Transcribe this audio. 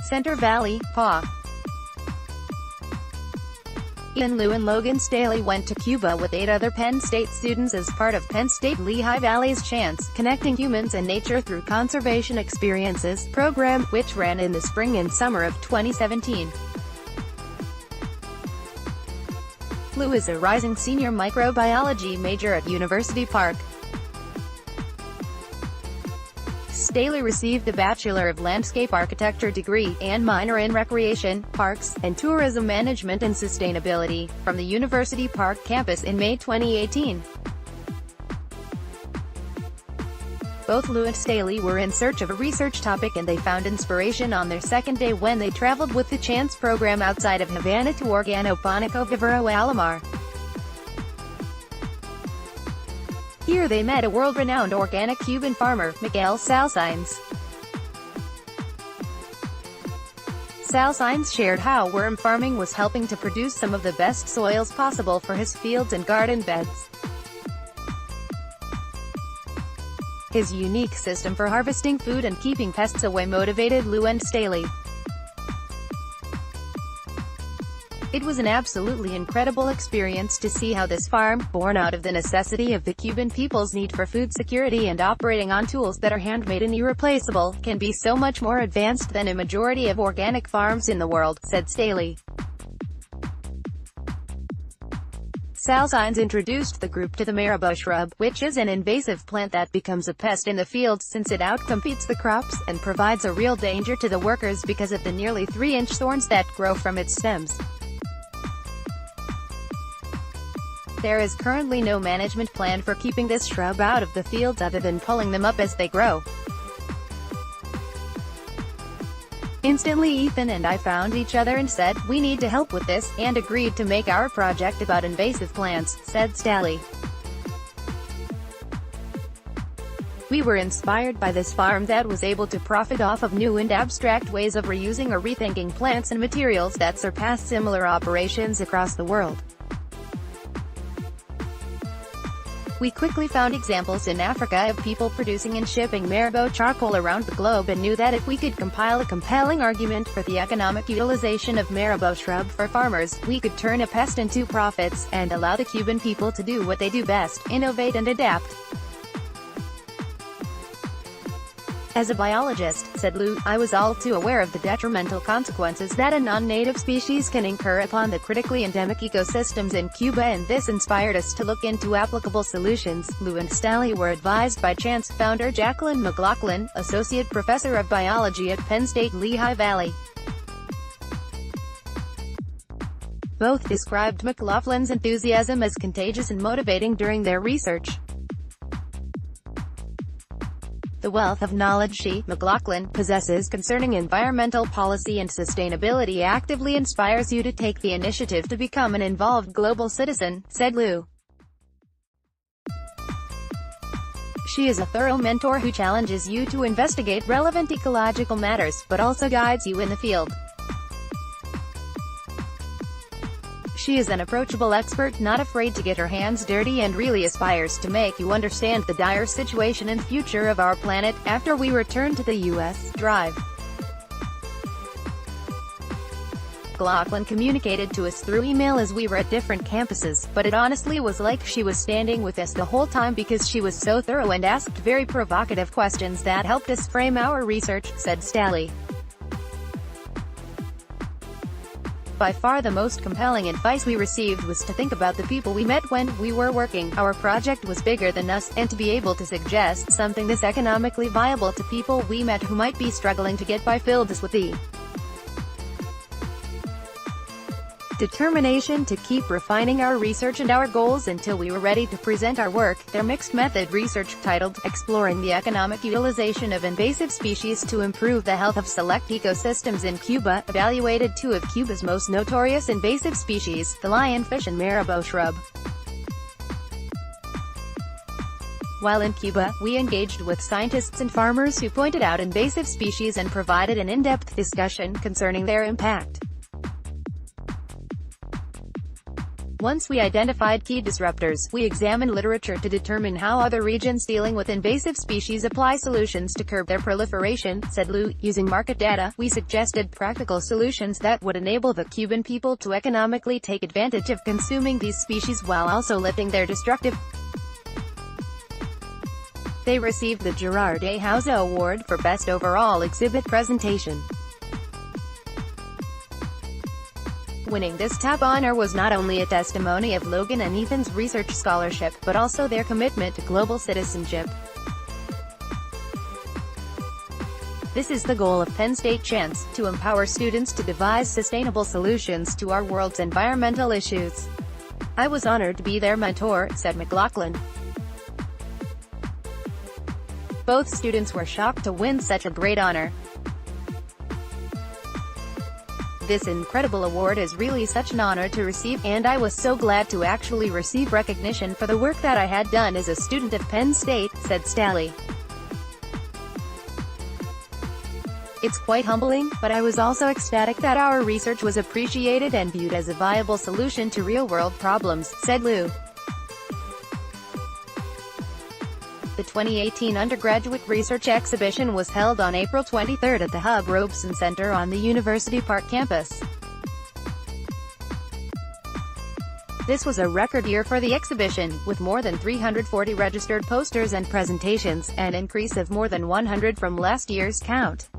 Center Valley, PA. Liu and Logan Staley went to Cuba with 8 other Penn State students as part of Penn State Lehigh Valley's CHANCE, Connecting Humans and Nature Through Conservation Experiences program, which ran in the spring and summer of 2017. Liu is a rising senior microbiology major at University Park. Staley received a Bachelor of Landscape Architecture degree, and minor in Recreation, Parks, and Tourism Management and Sustainability, from the University Park campus in May 2018. Both Liu and Staley were in search of a research topic and they found inspiration on their second day when they traveled with the CHANCE program outside of Havana to Organoponico Vivero Alamar. Here they met a world-renowned organic Cuban farmer, Miguel Salsines. Salsines shared how worm farming was helping to produce some of the best soils possible for his fields and garden beds. His unique system for harvesting food and keeping pests away motivated Liu and Staley. It was an absolutely incredible experience to see how this farm, born out of the necessity of the Cuban people's need for food security and operating on tools that are handmade and irreplaceable, can be so much more advanced than a majority of organic farms in the world, said Staley. Salsines introduced the group to the marabou shrub, which is an invasive plant that becomes a pest in the field since it outcompetes the crops, and provides a real danger to the workers because of the nearly 3-inch thorns that grow from its stems. There is currently no management plan for keeping this shrub out of the fields other than pulling them up as they grow. Instantly Ethan and I found each other and said, "We need to help with this," and agreed to make our project about invasive plants, said Staley. We were inspired by this farm that was able to profit off of new and abstract ways of reusing or rethinking plants and materials that surpass similar operations across the world. We quickly found examples in Africa of people producing and shipping marabou charcoal around the globe and knew that if we could compile a compelling argument for the economic utilization of marabou shrub for farmers, we could turn a pest into profits, and allow the Cuban people to do what they do best, innovate and adapt. As a biologist, said Liu, I was all too aware of the detrimental consequences that a non-native species can incur upon the critically endemic ecosystems in Cuba, and this inspired us to look into applicable solutions. Liu and Staley were advised by CHANCE founder Jacqueline McLaughlin, Associate Professor of Biology at Penn State Lehigh Valley. Both described McLaughlin's enthusiasm as contagious and motivating during their research. The wealth of knowledge she, McLaughlin, possesses concerning environmental policy and sustainability actively inspires you to take the initiative to become an involved global citizen, said Liu. She is a thorough mentor who challenges you to investigate relevant ecological matters, but also guides you in the field. She is an approachable expert, not afraid to get her hands dirty, and really aspires to make you understand the dire situation and future of our planet. After we returned to the U.S. Drive, McLaughlin communicated to us through email as we were at different campuses, but it honestly was like she was standing with us the whole time because she was so thorough and asked very provocative questions that helped us frame our research, said Staley. By far the most compelling advice we received was to think about the people we met when we were working. Our project was bigger than us, and to be able to suggest something this economically viable to people we met who might be struggling to get by filled us with the determination to keep refining our research and our goals until we were ready to present our work. Their mixed method research, titled Exploring the Economic Utilization of Invasive Species to Improve the Health of Select Ecosystems in Cuba, evaluated 2 of Cuba's most notorious invasive species, the lionfish and marabou shrub. While in Cuba, we engaged with scientists and farmers who pointed out invasive species and provided an in-depth discussion concerning their impact. Once we identified key disruptors, we examined literature to determine how other regions dealing with invasive species apply solutions to curb their proliferation, said Liu. Using market data, we suggested practical solutions that would enable the Cuban people to economically take advantage of consuming these species while also lifting their destructive. They received the Gerard A. Hauser Award for Best Overall Exhibit Presentation. Winning this top honor was not only a testimony of Logan and Ethan's research scholarship, but also their commitment to global citizenship. This is the goal of Penn State CHANCE, to empower students to devise sustainable solutions to our world's environmental issues. I was honored to be their mentor, said McLaughlin. Both students were shocked to win such a great honor. This incredible award is really such an honor to receive, and I was so glad to actually receive recognition for the work that I had done as a student of Penn State, said Staley. It's quite humbling, but I was also ecstatic that our research was appreciated and viewed as a viable solution to real-world problems, said Liu. The 2018 Undergraduate Research Exhibition was held on April 23 at the Hub Robeson Center on the University Park campus. This was a record year for the exhibition, with more than 340 registered posters and presentations, an increase of more than 100 from last year's count.